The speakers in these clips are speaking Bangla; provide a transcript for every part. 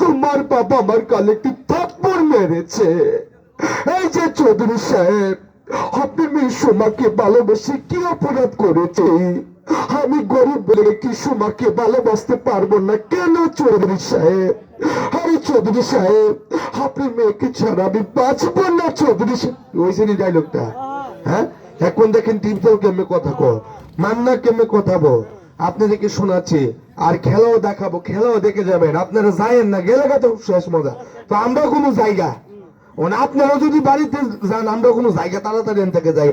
তোমার বাবা আমার কালে একটি থাপ্পড় মেরেছে। এই যে চৌধুরী সাহেব, আপনি মেয়ে সোমাকে ভালোবেসে কি অপরাধ করেছে? আমি গরিব বলে কি সোমাকে ভালোবাসতে পারবো না কেন চৌধুরী সাহেব? আরে চৌধুরী সাহেব, আপনি মেয়েকে ছাড়া আমি বাঁচবো না চৌধুরী সাহেব। ওইসে ডায়লগটা, হ্যাঁ? এখন দেখেন টিপটাও কেমনে কথা কো, মান্না কেমনে কথা বল, আপনাদেরকে শোনাচ্ছি। আর খেলাও দেখাবো, খেলাও দেখে যাবেন। আপনারা যায়েন না, গেলে তো শেষ মজা। তো আমরা কোনো জায়গা আপনারা যদি বাড়িতে যান, আমরা কোনো জায়গা তাড়াতাড়ি থেকে যাই।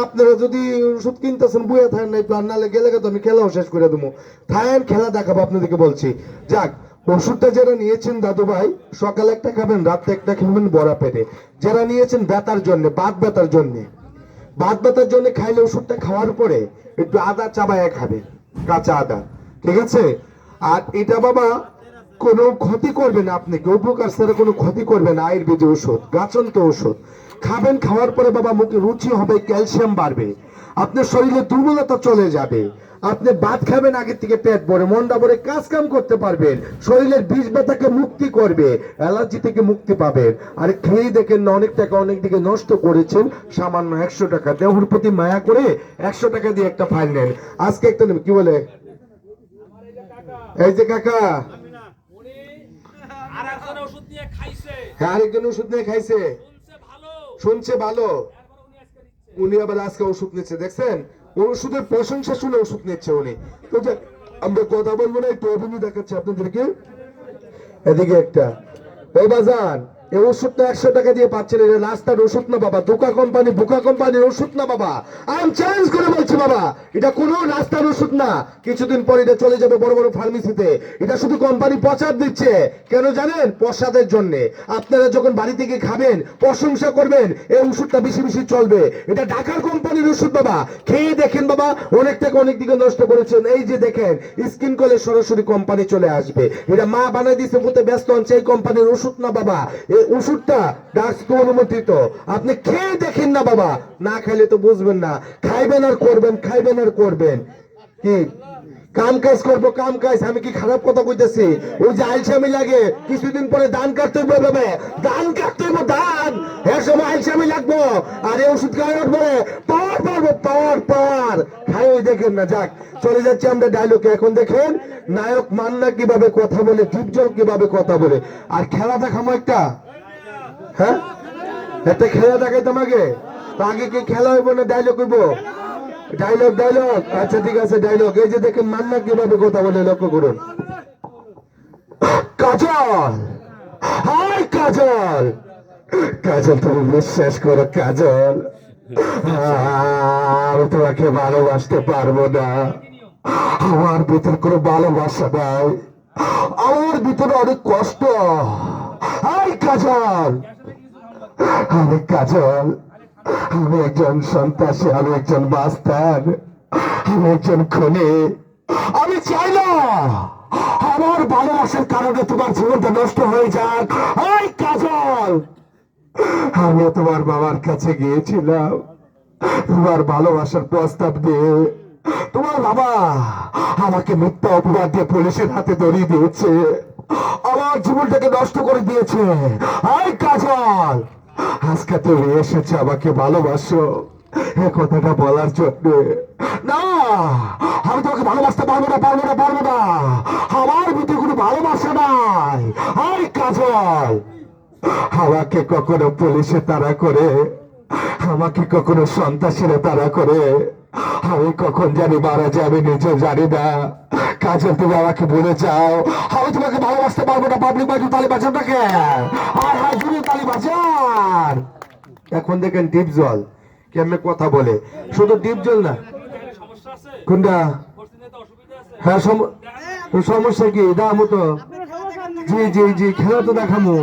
আপনারা যদি ওষুধ কিনতেছেন বুয়ে থাকেন না, প্লান নালে গেলে তো আমি খেলাও শেষ করে দেবো। থাকেন, খেলা দেখাবো আপনাদেরকে বলছি। যাক, ওষুধটা যারা নিয়েছেন দাদু ভাই, সকালে একটা খাবেন, রাতে একটা খাবেন বড়া পেটে। যারা নিয়েছেন ব্যথার জন্য, বাত ব্যথার জন্য, বাত ব্যথার জন্য খাইলে ওষুধটা খাওয়ার পরে একটু আদা চাবায় খাবে, কাঁচা আদা, ঠিক আছে? আর এটা বাবা কোনো ক্ষতি করবে না আপনাকে, উপকার ছাড়া কোনো ক্ষতি করবে না। আয়ুর্বেদ ওষুধ, গাছন্ত ওষুধ খাবেন। খাওয়ার পরে বাবা মুখে রুচি হবে, ক্যালসিয়াম বাড়বে, আপনার শরীরে দুর্বলতা চলে যাবে। আপনি ভাত খাবেন আগে থেকে পেট ভরে, মনটা ভরে কাজ কাম করতে পারবেন, শরীরের বিষ ব্যথাকে মুক্তি করবে, অ্যালার্জি থেকে মুক্তি পাবেন। আর খেয়ে দেখেন না, অনেক টাকা অনেক দিকে নষ্ট করেছেন, সামান্য 100 টাকা দেহর প্রতি মায়া করে 100 টাকা দিয়ে একটা ফাইল নেন। আজকে একটা কি বলে, এই যে কাকা, হ্যাঁ আরেকজন ওষুধ নিয়ে খাইছে, শুনছে ভালো, উনি আবার আজকে ওষুধ নিচ্ছে, দেখছেন? ওষুধের প্রশংসা শুনে ওষুধ নিচ্ছে উনি। তো আমরা কথা বলবো না, একটু অভিনয় দেখাচ্ছি আপনাদেরকে। এদিকে একটা, ও বাজান, এই ওষুধটা 100 টাকা দিয়ে পাচ্ছেন, এটা রাস্তার ওষুধ না বাবা, ধোকা কোম্পানি, বোকা কোম্পানির ওষুধ না বাবা। আমি চ্যালেঞ্জ করে বলছি বাবা, এটা কোনো রাস্তার ওষুধ না। কিছুদিন পর এটা চলে যাবে বড় বড় ফার্মেসিতে। এটা শুধু কোম্পানি প্রচার দিচ্ছে, কেন জানেন? প্রসাদের জন্য। আপনারা যখন বাড়ি থেকে খাবেন, প্রশংসা করবেন, এই ওষুধটা বেশি বেশি চলবে। এটা ঢাকার কোম্পানির ওষুধ বাবা, খেয়ে দেখেন বাবা, অনেক টাকা অনেক দিকে নষ্ট করেছেন। এই যে দেখেন, স্কিন কলে সরাসরি কোম্পানি চলে আসবে। এটা মা বানাই দিচ্ছে, বলতে ব্যস্ত হচ্ছে, এই কোম্পানির ওষুধ না বাবা। এই ওষুধটা ডাক্তার অনুমোদিত। আপনি খেয়ে দেখেন না বাবা, না খাইলে তো বুঝবেন না। খাইবেন আর করবেন, খাইবেন আর করবেন। কি কাম কাজ করবো, কাম কাজ, আমি কি খারাপ কথা কইতেছি? ওই যে আলসামি লাগে, কিছুদিন পরে ধান কাটতে হবে, ধান কাটতে হইব, ধান, এর সময় আলসামি লাগবো। আর এই ওষুধ খাওয়ার পরে পাওয়ার পারবো, পাওয়ার পাওয়ার খাই। ওই দেখেন না। যাক, চলে যাচ্ছি আমরা ডায়লগে। এখন দেখেন নায়ক মান্না কিভাবে কথা বলে, ডিপজল কিভাবে কথা বলে। আর খেলা দেখামো একটা, হ্যাঁ একটা খেলা দেখাইতাম আগে। তো আগে কি খেলা হইব না ডায়লগ হইব? ডায়লগ, ডায়লগ, আচ্ছা ঠিক আছে ডায়লগ। এই যে দেখেন মান্না কিভাবে কথা বলে, লক্ষ্য করুন। কাজল, হাই কাজল, কাজল তুমি বিশ্বাস করো কাজল, আমি তোমাকে ভালোবাসতে পারবো না। আমার ভিতর কোনো ভালোবাসা নাই, আমার ভিতরে অনেক কষ্ট। হাই কাজল, আমি কাজল, আমি একজন সন্ত্রাসী, আমি একজন মাস্টার, আমি একজন খুনি। আমি চাই না আমার ভালোবাসার কারণে তোমার জীবনটা নষ্ট হয়ে যাক। ওই কাজল, আমি তোমার বাবার কাছে গিয়েছিলাম তোমার ভালোবাসার প্রস্তাব দিয়ে। তোমার বাবা আমাকে মিথ্যা অপবাদ দিয়ে পুলিশের হাতে ধরিয়ে দিয়েছে, আমার জীবনটাকে নষ্ট করে দিয়েছে। ওই কাজল, আজকে তুমি এসেছে আমাকে ভালোবাসো এ কথাটা বলার জন্য। না, আমি তোমাকে ভালোবাসতে পারবো না, পারবো না, পারবো না। আমার ভিতরে কোনো ভালোবাসা নাই। আরে কাজল, আমাকে কখনো পুলিশে তাড়া করে, আমাকে কখনো সন্ত্রাসীরা তাড়া করে, আমি কখন জানি মারা যাই আমি নিজেও জানি না। কাজল, তুমি আমাকে বলে যাও, আমি তোমাকে ভালোবাসতে পারবো না। পাবলিক বাজু তালি বাজানটাকে, আর হাই জুড়ে তালি বাজান। এখন দেখেন ডিপজল কেমনে কথা বলে, শুধু ডিপজল না। কোনটা? হ্যাঁ সমস্যা কি? দামো তো, জি জি জি, খেলা তো দেখামো।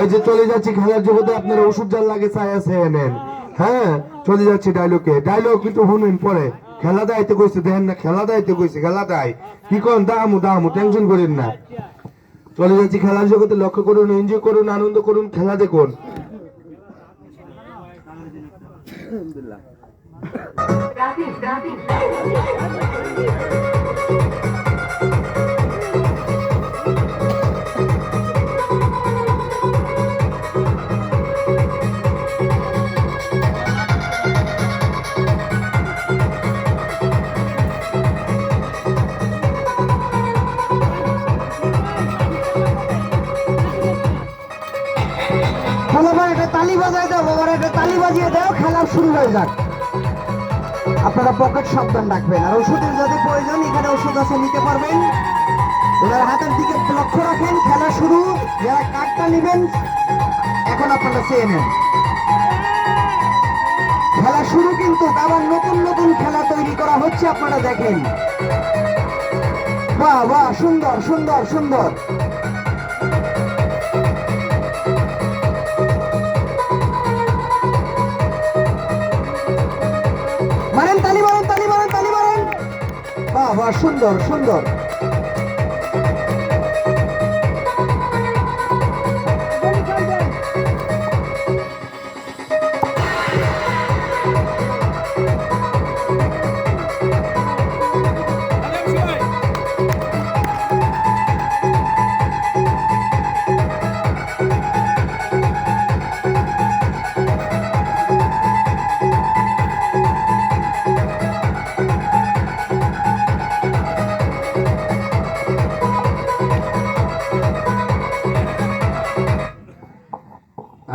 এই যে চলে যাচ্ছি খেলার জগতে, আপনারা ওষুধ যার লাগে চাই আছে নেন। হ্যাঁ চলে যাচ্ছি ডায়লগে, ডায়লগ কিন্তু শুনুন পরে। খেলা দাইতে কইছে, দেখেন না, খেলা দাইতে কইছে, খেলা দাই কি কোন, দামু দামু, টেনশন করেন না। চলে যাচ্ছি খেলার জগতে, লক্ষ্য করুন, এনজয় করুন, আনন্দ করুন, খেলা দেখুন। আলহামদুলিল্লাহ। তালি বাজাই দাও বাবার, একটা তালি বাজিয়ে দাও, খেলা শুরু হয়ে যাক। আপনারা পকেট সাবধান রাখবেন, আর ওষুধের যদি প্রয়োজন এখানে ওষুধ আছে, নিতে পারবেন। ওনার হাতের দিকে লক্ষ্য রাখেন, খেলা শুরু। যারা কার্ডটা নেবেন এখন আপনারা চেয়ে নেন, খেলা শুরু কিন্তু। আবার নতুন নতুন খেলা তৈরি করা হচ্ছে, আপনারা দেখেন। বাহ বাহ, সুন্দর সুন্দর সুন্দর। মারেন তালি, মারেন তালি, মারেন তালি, মারেন। বাহ বাহ, সুন্দর সুন্দর।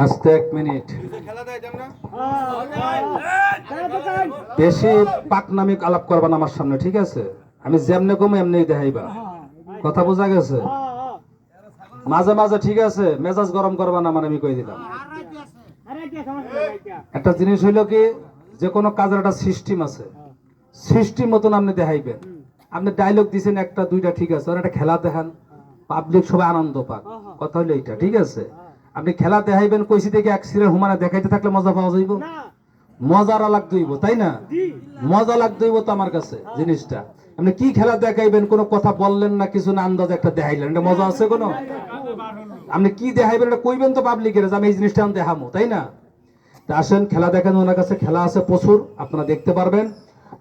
আস্তে 1 মিনিট, বেশি পাকনামি আলাপ করবা না আমার সামনে, ঠিক আছে? আমি যেমনে কম এমনি দেখাইবা, কথা বোঝা গেছে? মাঝে মাঝে ঠিক আছে, মেজাজ গরম করবা না, মানে আমি কই দিলাম। একটা জিনিস হইলো কি, যে কোনো কাজের একটা সিস্টেম আছে, সিস্টেম মতন আপনি দেখাইবেন। আপনি ডায়লগ দিছেন একটা দুইটা, ঠিক আছে, আর একটা খেলা দেখান, পাবলিক সবাই আনন্দ পাক, কথা হইলো এইটা, ঠিক আছে? আপনি খেলা দেখাইবেন, কইছি থেকে এক সিরে হুমানা দেখাইতে থাকলে মজা পাওয়া যাইব, মজার লাগতে হইব, তাই না? মজা লাগতে হইব তো আমার কাছে জিনিসটা। আপনি কি খেলা দেখাইবেন, কোনো কথা বললেন না, কিছু না, আন্দাজ একটা দেখাইলেন, এটা মজা আছে কোনো? আপনি কি দেখাইবেন এটা কইবেন তো পাবলিকের, যে আমি এই জিনিসটা আমি দেখামো, তাই না? তা আসেন, খেলা দেখেন, ওনার কাছে খেলা আছে প্রচুর, আপনারা দেখতে পারবেন।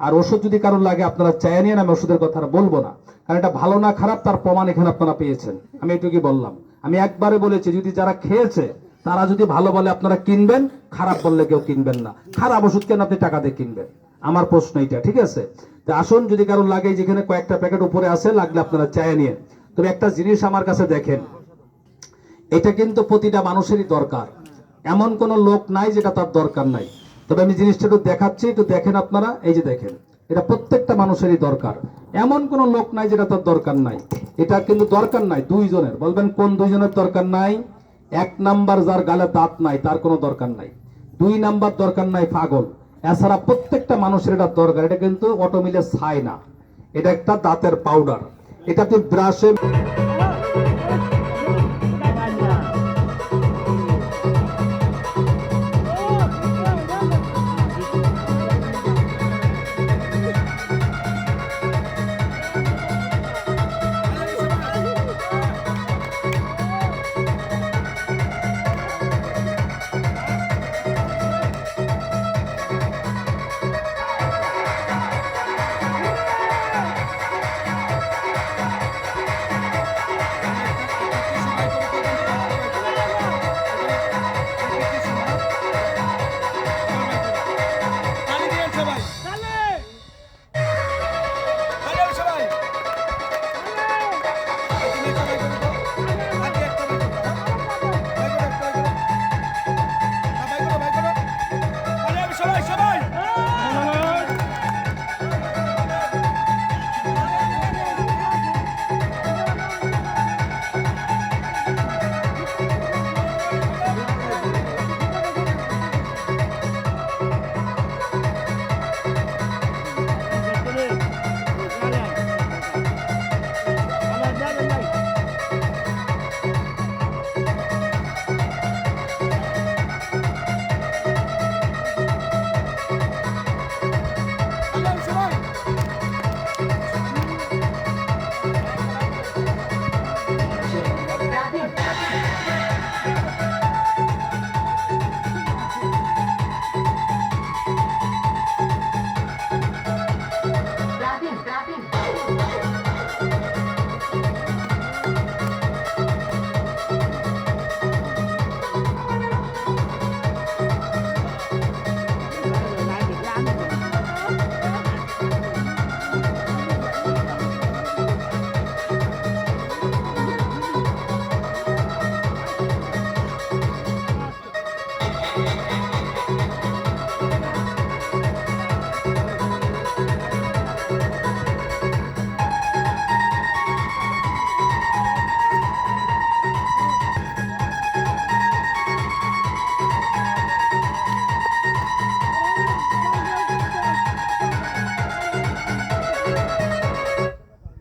আর ওষুধ যদি কারোর লাগে আপনারা চাই নিয়ে, আমি ওষুধের কথা বলবো না, কারণ এটা ভালো না খারাপ তার প্রমাণ এখানে আপনারা পেয়েছেন। আমি এটুকুই বললাম। আমি একবারে বলেছি, যদি যারা খেয়েছে তারা যদি ভালো বলে আপনারা কিনবেন, খারাপ বললে কেউ কিনবেন না। খারাপ ওষুধ কেন আপনি টাকা দিয়ে কিনবেন? আমার প্রশ্ন এটা, ঠিক আছে? তা আসুন, যদি কারোর লাগে, যেখানে কয়েকটা প্যাকেট উপরে আছে, লাগলে আপনারা চাই নিয়ে। তবে একটা জিনিস আমার কাছে দেখেন, এটা কিন্তু প্রতিটা মানুষেরই দরকার, এমন কোন লোক নাই যেটা তার দরকার নাই। তবে আমি জিনিসটা একটু দেখাচ্ছি, একটু দেখেন আপনারা। এই যে দেখেন, এটা প্রত্যেকটা মানুষেরই দরকার, এমন কোন লোক নাই যেটা তার দরকার নাই। এটা কিন্তু দরকার নাই দুইজনের। বলবেন কোন দুইজনের দরকার নাই? 1 নাম্বার যার গালে দাঁত নাই তার কোনো দরকার নাই, 2 নাম্বার দরকার নাই পাগল। এছাড়া প্রত্যেকটা মানুষের এটা দরকার। এটা কিন্তু অটো মিলে ছাই না, এটা একটা দাঁতের পাউডার। এটা তুই ব্রাশে